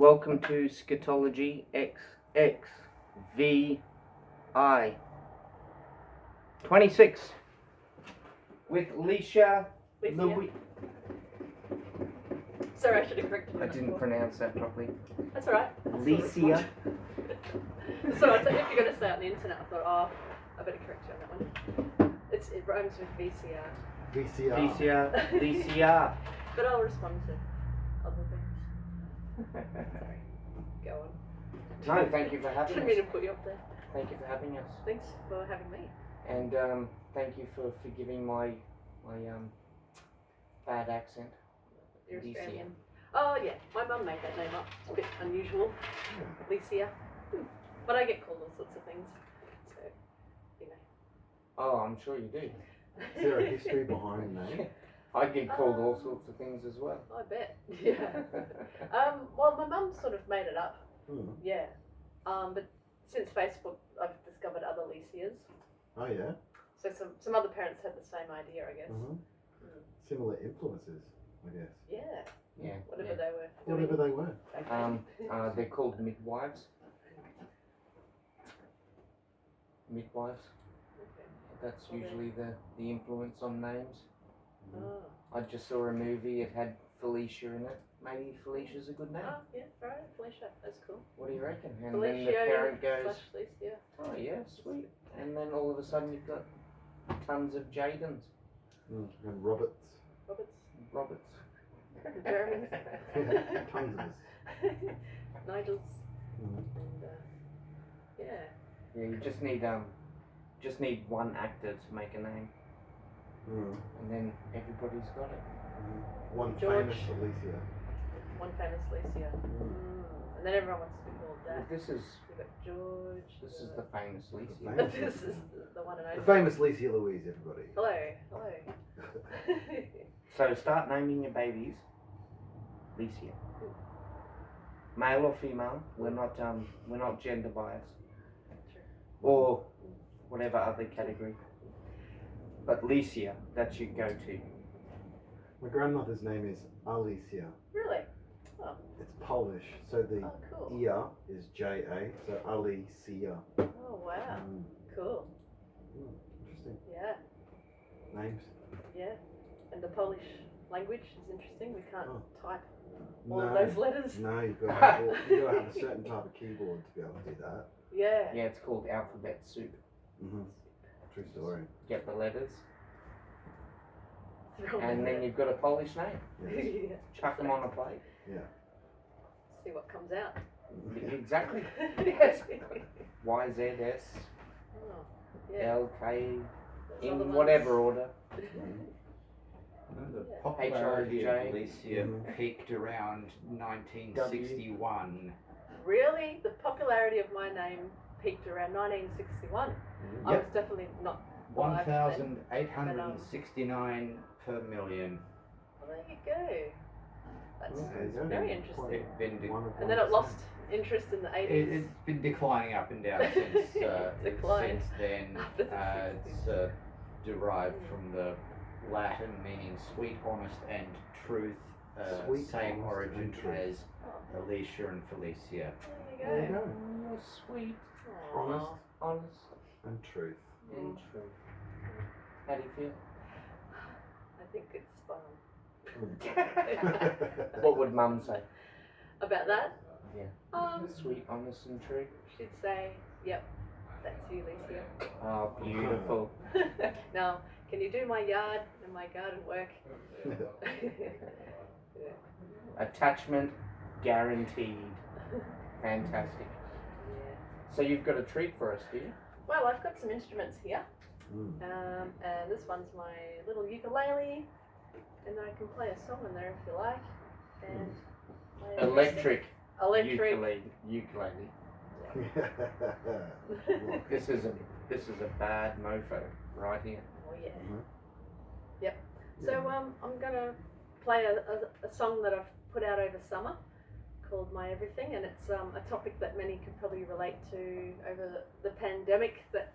Welcome to Scatology XXVI 26 with Lecia Louise. Sorry, I should have corrected you. I didn't pronounce that properly. That's alright. Lecia. So I thought if you're going to stay on the internet, I thought, oh, I better correct you on that one. It rhymes with VCR. Lecia. But I'll respond to other things. Sorry. Go on. No, thank you for having Didn't us. mean to put you up there. Thank you for having us. Thanks for having me. And thank you for forgiving my bad accent. You're Lecia. Australian. Oh yeah, my mum made that name up. It's a bit unusual. Lecia. But I get called all sorts of things. So, you know. Oh, I'm sure you do. Is there a history behind that? I get called all sorts of things as well. I bet. Yeah. Well, my mum sort of made it up. Yeah. But since Facebook, I've discovered other Lecias. Oh yeah? So some other parents had the same idea, I guess. Similar influences, I guess. Yeah. Yeah. Whatever they were. Whatever they were. They're called midwives. Midwives. Okay. That's usually the influence on names. Oh. I just saw a movie, it had Felicia in it. Maybe Felicia's a good name. Oh, yeah, right. Felicia. That's cool. What do you reckon? And Felicia then the parent goes, / Lecia. oh yeah, sweet. And then all of a sudden you've got tons of Jadens. And Roberts. Roberts. Jeremy's. Tons of us. Nigel's. And, yeah. Yeah, you just need one actor to make a name. And then everybody's got it. One George. famous Alicia. One famous Lecia. And then everyone wants to be called that. Well, this is You've got George. the famous Lecia. This is the one and The only. famous Lecia Louise, everybody. Hello. So start naming your babies Lecia. Male or female, we're not gender biased. Or whatever other category. But Lecia, that's your go-to. My grandmother's name is Alicia. Really? Oh. It's Polish, so the Cool. Ia is J-A, so Alicia. Oh wow. Cool. Interesting. Yeah. Names. Yeah. And the Polish language is interesting. We can't type all No. of those letters. No, you've got to have a certain type of keyboard to be able to do that. Yeah. Yeah, it's called alphabet soup. True story. Get the letters, Throw them and in then there. you've got a Polish name. Yes. Yeah. Chuck them on a plate. Yeah. See what comes out. Exactly. Yes. YZS, Oh, yeah. LK, Those other in ones. whatever order. The Yeah. popularity of HRJ. Lecia peaked around 1961. Really? The popularity of my name peaked around 1961. I was definitely not alive then. 1,869 per million. Well, there you go. That's There you go. very interesting. It's been And then it lost interest in the 80s. it's been declining up and down since Declined. since then. After the 60s. It's derived from the Latin meaning sweet, honest, and truth. Sweet, same honest, origin and truth. as Alicia and Felicia. There you go. Oh, sweet, Honest honest, and truth. and true. How do you feel? I think it's spot on. What would Mum say? About that? Yeah. Sweet, honest, and true. She'd say, yep, that's you, Lecia. Oh, beautiful. Now, can you do my yard and my garden work? Yeah. Attachment guaranteed. Fantastic. Yeah. So you've got a treat for us, do you? Well, I've got some instruments here. And this one's my little ukulele. And I can play a song in there if you like. And play a Electric Electric. ukulele. This is a bad mofo right here. Oh yeah. Yep. So I'm gonna play a song that I've put out over summer called My Everything, and it's a topic that many can probably relate to over the pandemic that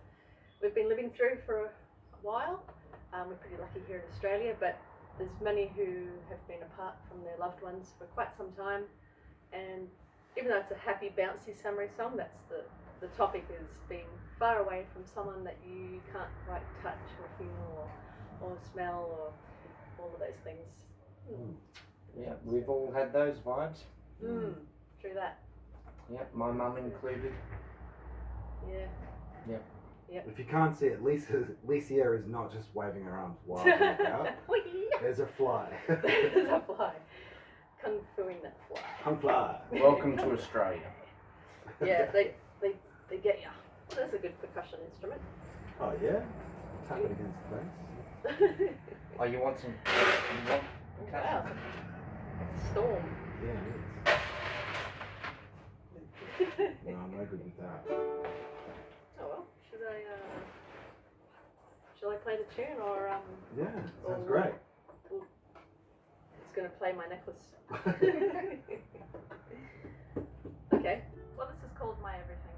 we've been living through for a while. We're pretty lucky here in Australia, but there's many who have been apart from their loved ones for quite some time, and even though it's a happy, bouncy, summery song, that's the topic is being far away from someone that you can't quite touch or feel or smell or all of those things. Yeah, we've all had those vibes. True that. Yep, my mum included. Yeah. Yep. If you can't see it, Lecia is not just waving her arms wildly about. There's a fly. There's a fly. Kung fuing that fly. Kung fly. Welcome to Australia. Yeah, they get you. That's a good percussion instrument. Oh yeah? Tap it against the face. Oh, you want some? Wow. Storm. Yeah, it is. No, I'm no good with that. Oh well, shall I play the tune or Yeah, sounds great. It's gonna play my necklace. Okay. Well, this is called My Everything.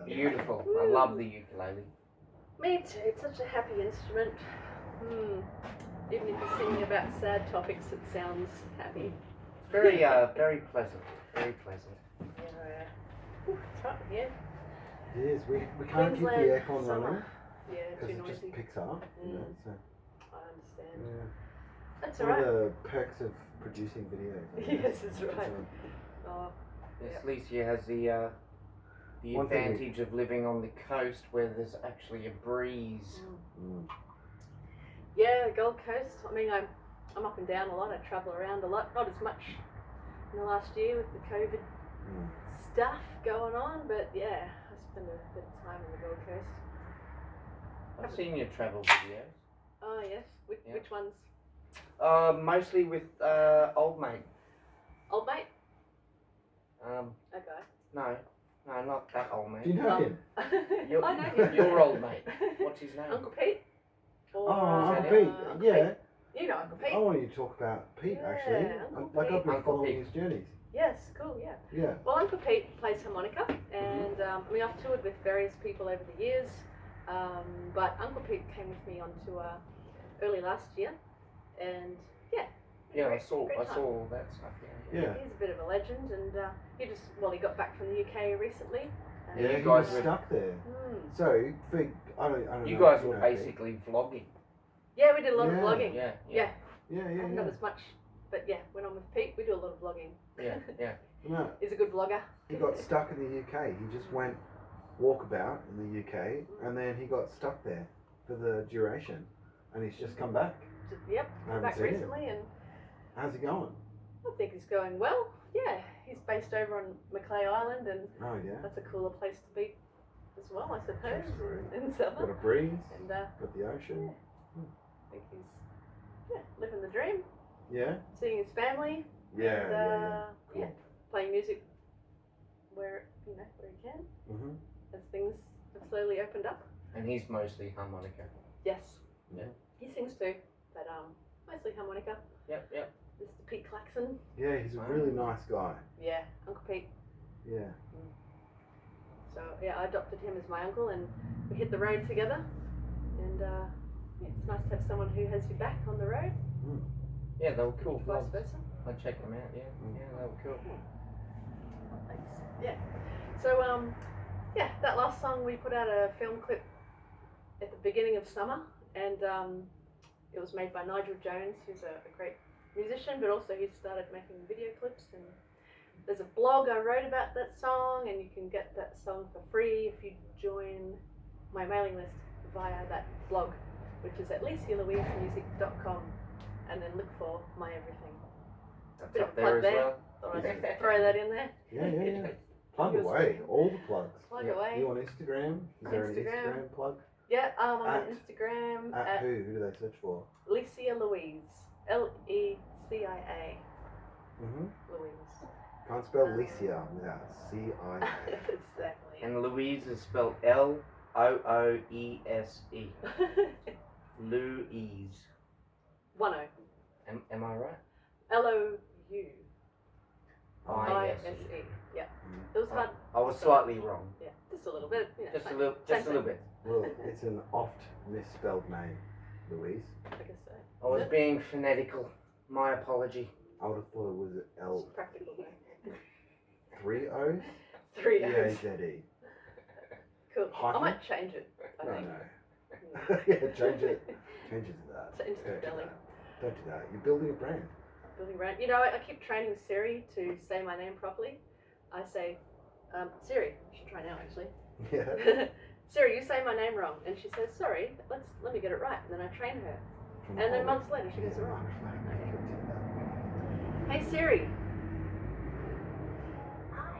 Beautiful. I love the ukulele. Me too. It's such a happy instrument. Even if you're singing about sad topics, it sounds happy. Very, very pleasant. Very pleasant. Yeah. Ooh, it's hot in here. It is. We can't keep the Queensland aircon summer. running Yeah, because too it noisy. just picks up. You know, so, I understand. yeah. That's One alright. of the perks of producing videos. I guess. Yes, that's right. Oh, Yes, Lecia has the One thing advantage of living on the coast where there's actually a breeze. yeah, the Gold Coast. I mean, I'm up and down a lot. I travel around a lot. Not as much in the last year with the COVID stuff going on, but yeah, I spend a bit of time on the Gold Coast. I've seen your travel videos. Oh yes, which ones? Mostly with old mate. Old mate? Okay. Okay. No, not that old mate. Do you know him? I know him. Your old mate. What's his name? Uncle Pete? Or, Uncle Pete. Yeah. You know Uncle Pete. I want you to talk about Pete actually. Uncle Like I've been Uncle following Pete. his journeys. Yes, cool, yeah. Yeah. Well, Uncle Pete plays harmonica, and I mean, I've toured with various people over the years, but Uncle Pete came with me on tour early last year, and yeah. Yeah, great I saw time. all that stuff. Yeah. He's a bit of a legend, and he got back from the UK recently. And Yeah, you he guys was were- stuck there. Mm. So, for, I don't You know guys if were know Pete. basically vlogging. Yeah, we did a lot of Yeah. vlogging. Yeah. Yeah. Yeah, I haven't done as much, but yeah, when I'm with Pete, we do a lot of vlogging. Yeah. No, He's a good vlogger. he got stuck in the UK. He just went walkabout in the UK, and then he got stuck there for the duration, and he's just come back. Yep, I come haven't back seen him. recently, and How's he going? I think he's going well. Yeah, he's based over on Macleay Island, and Oh yeah. that's a cooler place to be as well, I suppose, That's great. in Got summer. a breeze. And Got the ocean. I think he's living the dream, Yeah. seeing his family, Yeah. and Cool. playing music where he can, Mhm. as things have slowly opened up. And he's mostly harmonica. Yes. Yeah. He sings too, but mostly harmonica. Yep. Mr. Pete Claxon. Yeah, he's a really nice guy. Yeah, Uncle Pete. Yeah. So yeah, I adopted him as my uncle, and we hit the road together. And it's nice to have someone who has your back on the road. Yeah, they were cool Vice vlogs. versa. I checked them out. Yeah, they were cool. Thanks. Yeah. So that last song we put out a film clip at the beginning of summer, and it was made by Nigel Jones, who's a great musician, but also he started making video clips. And there's a blog I wrote about that song, and you can get that song for free if you join my mailing list via that blog, which is at LeciaLouisemusic.com, and then look for my everything. That's Bit of up a there plug as there. well. Thought I'd throw that in there. Yeah. Plug away. All the plugs. Plug Yeah. away. You on Instagram? Is there an Instagram. Instagram plug? Yeah, I'm on At- Instagram At who? Who do they search for? Lecia Louise. Lecia Mhm. Louise. Can't spell Lecia without C-I-A. Exactly. And Louise is spelled L-O-O-E-S-E. Louise. 1-0. Am I right? L-O-U. I-S-E. I-S-E. Yeah. It was hard. I was slightly wrong. Yeah, just a little bit. You know, Just a same- little same bit. Well, it's an oft misspelled name, Louise. thing, I guess so. I was being phonetical. My apology. I would have thought it was It's L practical though. 3 O's? 3 O's. E-A-Z-E. Cool. I Hyphen? might change it. I think. No. Yeah, change it. Change it to that. Change the Don't do spelling. that. Don't do that. You're building a brand. Building brand. You know, I keep training Siri to say my name properly. I say, Siri, I should try now actually. Yeah. Siri, you say my name wrong. And she says, sorry, let me get it right. And then I train her. And then months later she gets it wrong. Hey Siri. Hi.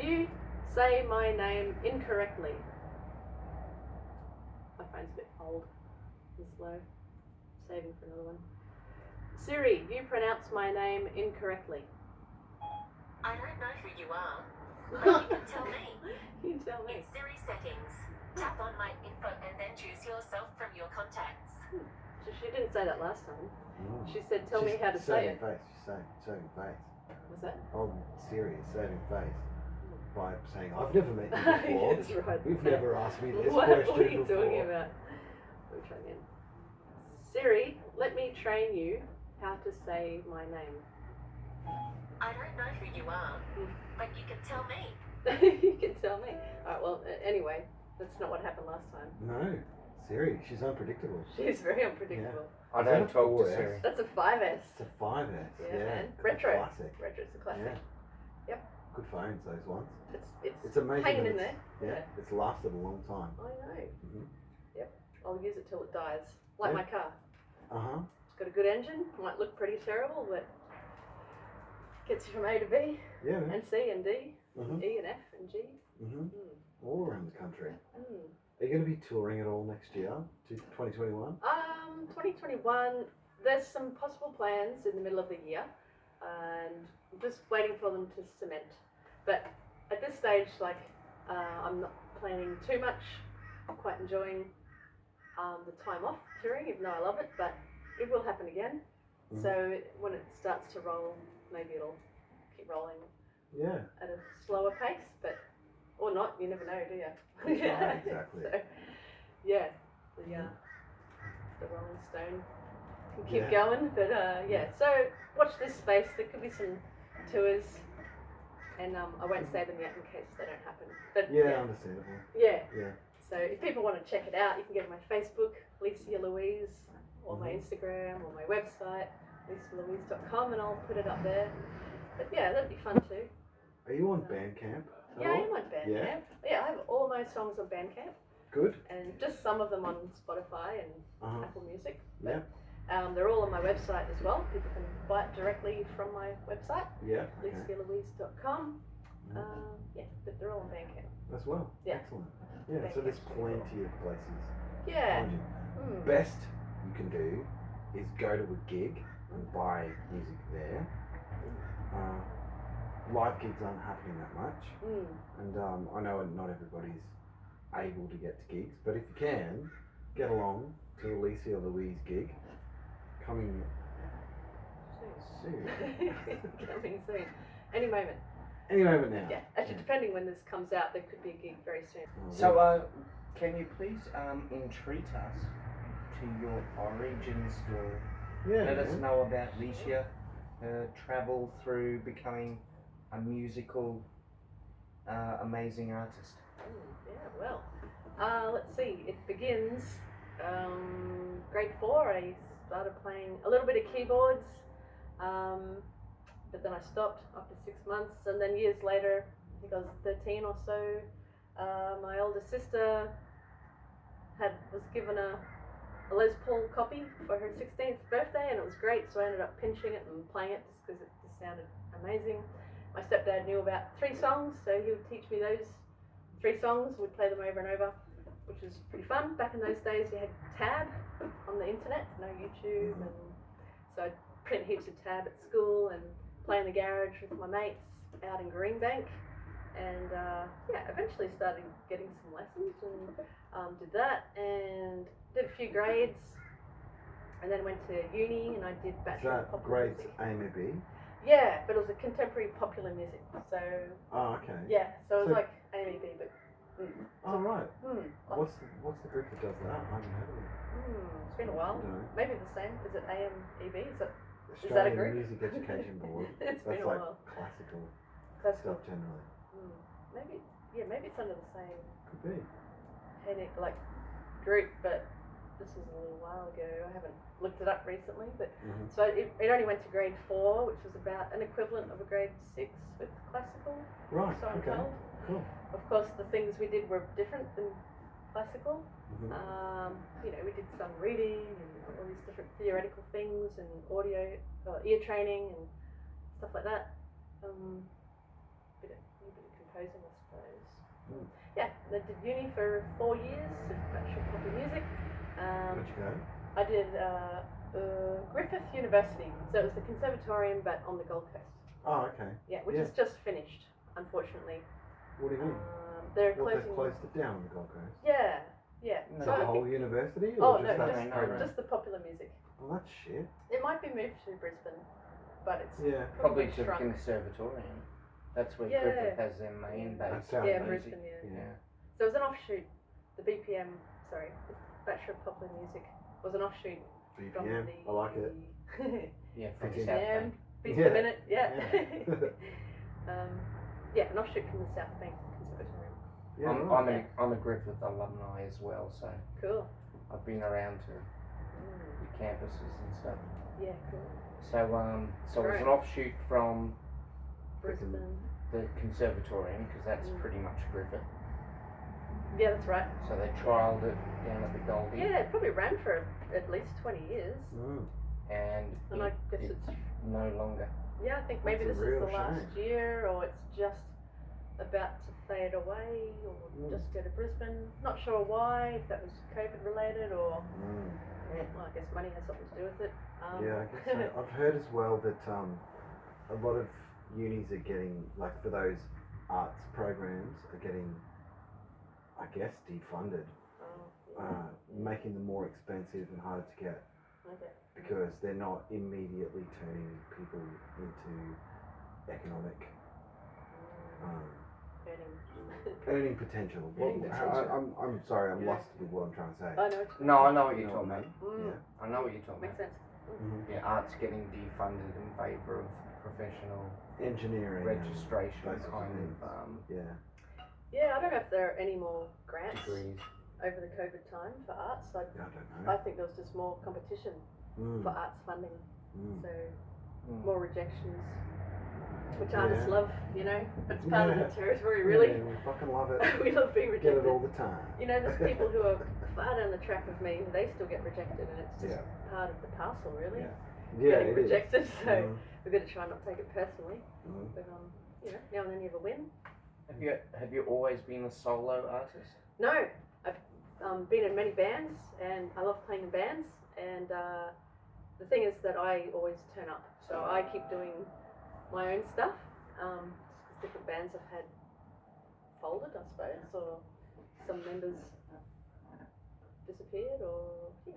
You say my name incorrectly. My phone's a bit old and slow. Saving for another one. Siri, you pronounce my name incorrectly. I don't know who you are, but you can tell me. You tell In me. Siri settings, tap on my info and then choose yourself from your contacts. So she didn't say that last time. Mm. She said, tell me how to say it. Face. She's saving face. Was that? Oh, Siri is saving face by saying, I've never met you before. That's right. You've never asked me this What question are you before. talking about? Let me try again. Siri, let me train you how to say my name. I don't know who you are, but you can tell me. You can tell me. Alright, well, anyway, that's not what happened last time. No. Siri, she's unpredictable. She's very unpredictable. I Is that don't a talk to 4S? Siri. That's a 5S. It's a 5S. Yeah, Yeah. man. It's a Retro. Classic. Retro's a classic. Yeah. Yep. Good phones, those ones. It's It's amazing. hanging that in it's- there. Yeah. It's lasted a long time. I know. Mhm. Yep. I'll use it till it dies. Like Yeah. my car. Uh huh. It's got a good engine. Might look pretty terrible, but gets you from A to B Yeah, man. and C and D, Mhm. E and F and G. Mhm. Mm. All around the country. Mm. Are you going to be touring at all next year, to 2021? 2021. There's some possible plans in the middle of the year, and I'm just waiting for them to cement. But at this stage, like, I'm not planning too much. I'm quite enjoying the time off touring, even though I love it. But it will happen again. Mhm. So when it starts to roll, maybe it'll keep rolling Yeah. at a slower pace, but or not. You never know, do you? That's right, exactly. So, yeah, the Rolling Stone can keep Yeah. going, but yeah. So watch this space. There could be some tours, and I won't say them yet in case they don't happen. But Yeah, understandable. yeah. Yeah. So if people want to check it out, you can go to my Facebook, Lecia Louise, or my Instagram, or my website, lecialouise.com, and I'll put it up there. But yeah, that'd be fun too. Are you on Bandcamp? at Yeah, I all? am on Bandcamp. Yeah. Yeah, I have all my songs on Bandcamp, Good. and just some of them on Spotify and Uh huh. Apple Music. Yeah. They're all on my website as well. People can buy it directly from my website, Yeah. Okay. lecialouise.com. Mhm. Yeah, but they're all on Bandcamp. As well. Yeah. Excellent. Yeah. So there's plenty of places. to Yeah. find you. Mm. Best you can do is go to a gig and buy music there. Live gigs aren't happening that much, Mm. and I know not everybody's able to get to gigs, but if you can, get along to the Lecia Louise gig coming soon. Coming soon. Any moment. Any moment now. Yeah. Actually, depending when this comes out, there could be a gig very soon. So, can you please entreat us to your origin story? yeah, Let us man. know about Lecia, her travel through becoming a musical, amazing artist. Yeah, well, let's see. It begins grade 4. I started playing a little bit of keyboards, but then I stopped after 6 months, and then years later, I think I was 13 or so, my older sister was given a Les Paul copy for her 16th birthday, and it was great, so I ended up pinching it and playing it just because it just sounded amazing. My stepdad knew about 3 songs, so he would teach me those 3 songs. We'd play them over and over, which was pretty fun. Back in those days, you had tab on the internet, no YouTube, and so I'd print heaps of tab at school and play in the garage with my mates out in Greenbank. And yeah, eventually started getting some lessons and did that and did a few grades, and then went to uni and I did Is Bachelor of that Popular grades Music. A and B? Yeah, but it was a contemporary popular music. So Oh, okay. yeah, so it was So- like AMEB, but Oh, right. like, What's the group that does that? I haven't heard of it. it's been a while. No. Maybe the same. Is it AMEB? Is that Australian group? Music Education Board. It's That's been a like while. classical Classical. stuff generally. Maybe it's under the same Could be. headache like group, but this was a little while ago. I haven't looked it up recently, but Mhm. so it only went to grade 4, which was about an equivalent of a grade 6 with classical. Right. So I'm Okay. told. Cool. Of course, the things we did were different than classical. Mhm. We did some reading and all these different theoretical things and audio, ear training and stuff like that. A bit of composing, I suppose. Yeah, I did uni for 4 years, did Bachelor of Popular Music. Where'd you go? I did Griffith University, so it was the conservatorium but on the Gold Coast. Oh, okay. Yeah, which Yeah. is just finished, unfortunately. What do you mean? They're Well, closing. they've closed it down on the Gold Coast. Yeah, yeah. No. So The I whole think- university? oh Or no, just that just, program? just the popular music. Well, that's shit. It might be moved to Brisbane, but it's Yeah. Probably to the shrunk. conservatorium. That's where Yeah. Griffith has their main That base. sounds Yeah, amazing. Brisbane, yeah. Yeah. So it was an offshoot. The BPM, sorry, the Bachelor of Popular Music was an offshoot from BPM. the. I like it. Yeah, from BPM. South BPM, Bank. beats Yeah. per minute, yeah. Yeah. Yeah, an offshoot from the South Bank Conservatorium. Yeah, I'm right. a Griffith alumni as well, so Cool. I've been around to the campuses and stuff. Yeah, cool. So it was an offshoot from Brisbane. the conservatorium, because that's pretty much Griffith. Yeah, that's right. So they trialled it down at the Goldie. Yeah, it probably ran for at least 20 years. And I guess it's no longer. yeah, I think maybe That's this a is the real last shame. year, or it's just about to fade away, or just go to Brisbane. Not sure why, if that was COVID related, or well, I guess money has something to do with it. Yeah, I guess so. I've heard as well that a lot of unis are getting, like for those arts programs, are getting, I guess, defunded, making them more expensive and harder to get. Okay. Because they're not immediately turning people into economic earning potential. I'm sorry, I'm lost with what I'm trying to say. I know. No, I know what you're You know talking what I about. mean? I know what you're talking Makes about. sense. Yeah, art's getting defunded in favour of professional Engineering, registration and those sorts kind of of things. Yeah, I don't know if there are any more grants degrees. over the COVID time for arts. I don't I know. think there was just more competition for arts funding, so Mm. more rejections, which artists Yeah. love, you know. It's part of the territory, really. Yeah, we fucking love it. We love being Get rejected. it all the time. You know, there's people who are far down the track of me, they still get rejected, and it's just part of the parcel, really. Yeah, Getting it is. rejected, so we've got to try and not take it personally. Mm. But you know, now and then you have a win. Have you always been a solo artist? No, I've been in many bands, and I love playing in bands. And the thing is that I always turn up, so I keep doing my own stuff. Because different bands have had folded, I suppose, or some members disappeared, or you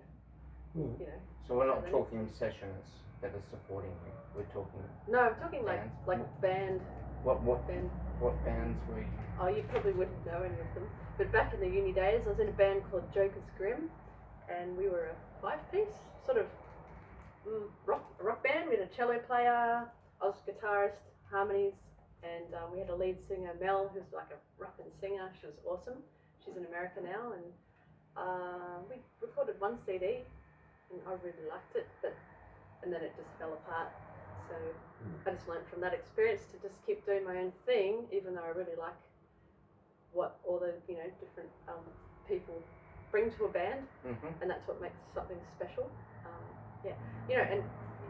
know. So we're not talking sessions that are supporting you. We're talking. No, I'm talking bands. like band. What Band. What bands were you? Oh, you probably wouldn't know any of them. But back in the uni days, I was in a band called Joker's Grim, and we were a 5-piece, sort of rock band. We had a cello player, I was a guitarist, harmonies, and we had a lead singer, Mel, who's like a rockin' singer. She was awesome. She's in America now, and we recorded one CD, and I really liked it, and then it just fell apart. So I just learned from that experience to just keep doing my own thing, even though I really like what all the different people bring to a band, and that's what makes something special. And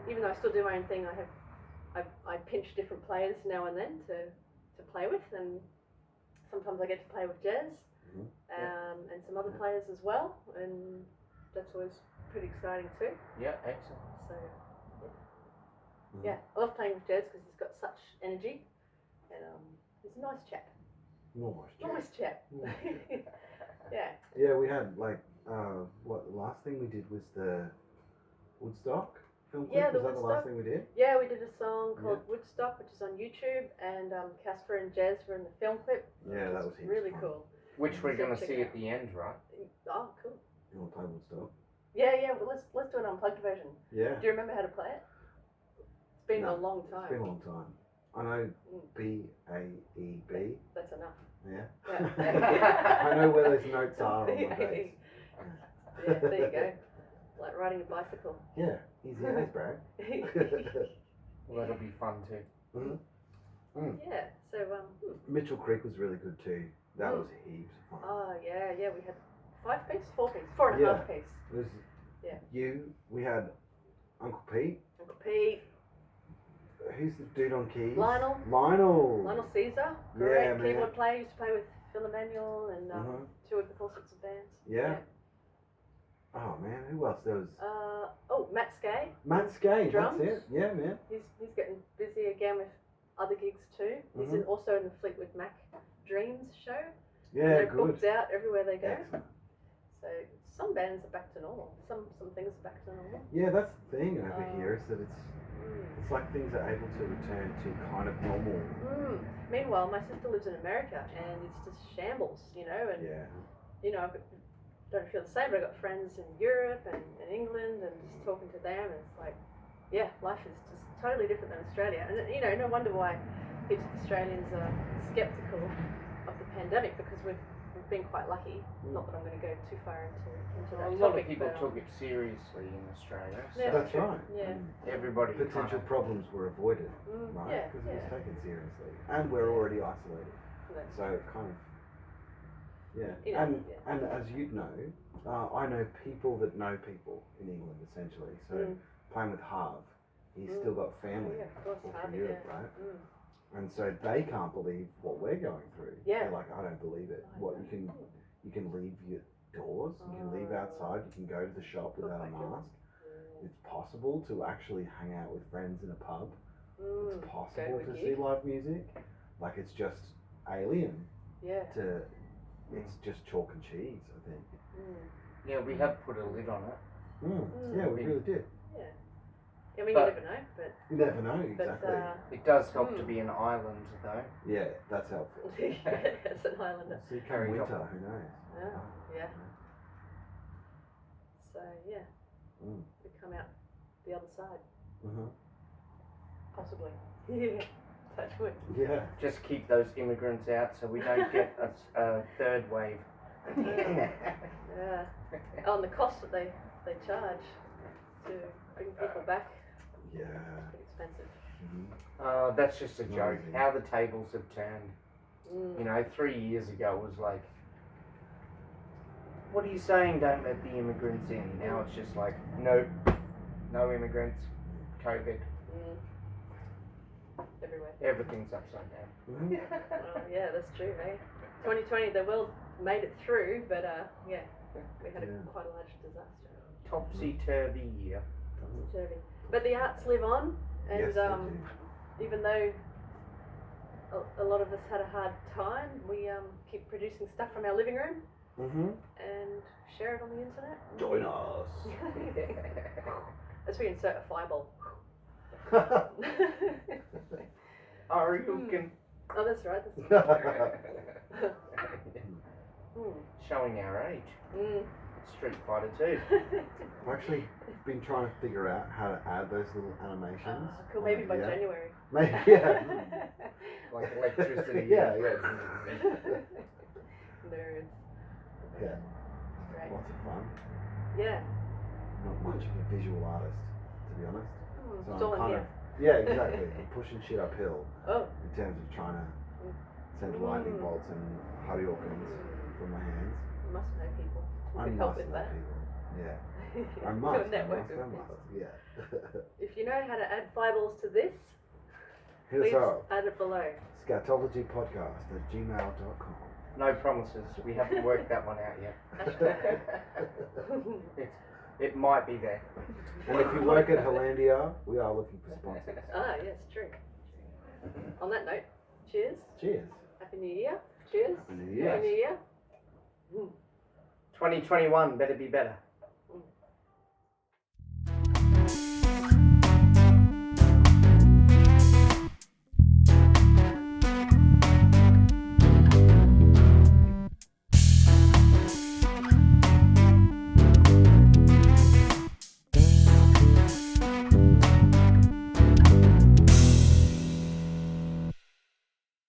even though I still do my own thing, I pinch different players now and then to play with, and sometimes I get to play with Jez and some other players as well, and that's always pretty exciting too. Yeah, excellent. So. Yeah, I love playing with Jez because he's got such energy, and he's a nice chap. Nice chap. Yeah. Yeah, we had like the last thing we did was the Woodstock film clip. Yeah, the was that the last thing we did? Yeah, we did a song called Woodstock, which is on YouTube, and Casper and Jez were in the film clip. Yeah, that was heaps really fun. cool. Which we're So going to check see it at the end, right? Oh, cool. You want to play Woodstock? Yeah. Well, let's do an unplugged version. Yeah. Do you remember how to play it? It's been a long time. It's been a long time. I know B-A-E-B. That's enough. Yeah. I know where those notes are on my bass. Yeah, there you go. Like riding a bicycle. Yeah, easy as, Brad. Well, that'll be fun too. Yeah. So Mitchell Creek was really good too. That was heaps of fun. Oh yeah. We had 5-piece, 4-piece, 4.5 piece. It was you. We had Uncle Pete. Uncle Pete. Who's the dude on keys? Lionel Caesar. Great keyboard player. Used to play with Phil Emmanuel and toured with all sorts of bands. Yeah. Oh man, who else? There was. Matt Skay. Matt Skay. Drums. That's it. Yeah, man. He's getting busy again with other gigs too. He's also in the Fleetwood Mac Dreams show. Yeah, they're good. booked out everywhere they go. Excellent. So some bands are back to normal. Some things are back to normal. Yeah, that's the thing over here is that it's like things are able to return to kind of normal. Meanwhile, my sister lives in America and it's just shambles, and I don't feel the same, but I've got friends in Europe and in England, and just talking to them, and it's like, life is just totally different than Australia. And no wonder why heaps of Australians are skeptical of the pandemic, because we've been quite lucky. Not that I'm going to go too far into that A topic. lot of people but, took it seriously in Australia. So Yeah. That's right. Yeah. And everybody potential kind problems were avoided, right? Yeah, Because it was yeah. taken seriously, and we're already isolated. That's- So it kind of, yeah. Yeah, And yeah. and as you'd know, I know people that know people in England essentially. So playing with Harv, he's still got family yeah, of course, all Harvey, through Europe, yeah. right? And so they can't believe what we're going through. Yeah. They're like, I don't believe it. What you can leave your doors, you can leave outside, you can go to the shop without a mask. It's possible to actually hang out with friends in a pub. It's possible to see live music. Like it's just alien Yeah. to. It's just chalk and cheese, I think. Yeah, we have put a lid on it. Yeah, we really did. Yeah. I mean, But- you never know, but You never know but exactly. It does help to be an island, though. Yeah, that's helpful. as an islander. See, come Very winter, helpful. who knows? Yeah. So yeah, Mm. we come out the other side, Uh-huh. possibly. Yeah. Touch wood. Yeah. Just keep those immigrants out so we don't get a third wave. Yeah. Oh, and the cost that they charge to bring people back, Yeah. pretty expensive. That's just a joke. Amazing. How the tables have turned. You know, 3 years ago it was like, what are you saying? Don't let the immigrants in. Now it's just like, nope, no immigrants, COVID, Everywhere. everything's upside down. Well, yeah, that's true, eh? 2020, the world made it through, but yeah, we had quite a large disaster. Topsy-turvy year. Disturbing. But the arts live on, and Yes, they do. even though a lot of us had a hard time, we keep producing stuff from our living room and share it on the internet. Join us. As we insert a fireball. Ariukin. Oh, that's right. That's Showing our age. Mm. Street Fighter 2. I've actually been trying to figure out how to add those little animations. Cool, on maybe the by video. January. Maybe, yeah. Like electricity. Yeah. Nerds. Yeah. Great. Lots of fun. Yeah. Not much of a visual artist, to be honest. So It's all I'm in kind here. of, yeah, exactly. I'm pushing shit uphill Oh. in terms of trying to send lightning bolts and Haryokens from my hands. You must know people who I can help must with know that. people. Yeah. I Your must. network I of must. people. Yeah. If you know how to add fireballs to this, Hit please us up. add it below. Scatologypodcast@gmail.com. No promises. We haven't worked that one out yet. It might be there. And if you work at Hollandia, we are looking for sponsors. Ah, yes, true. On that note, cheers. Cheers. Happy New Year. Cheers. Happy New Year. Happy New Year. 2021 better be better.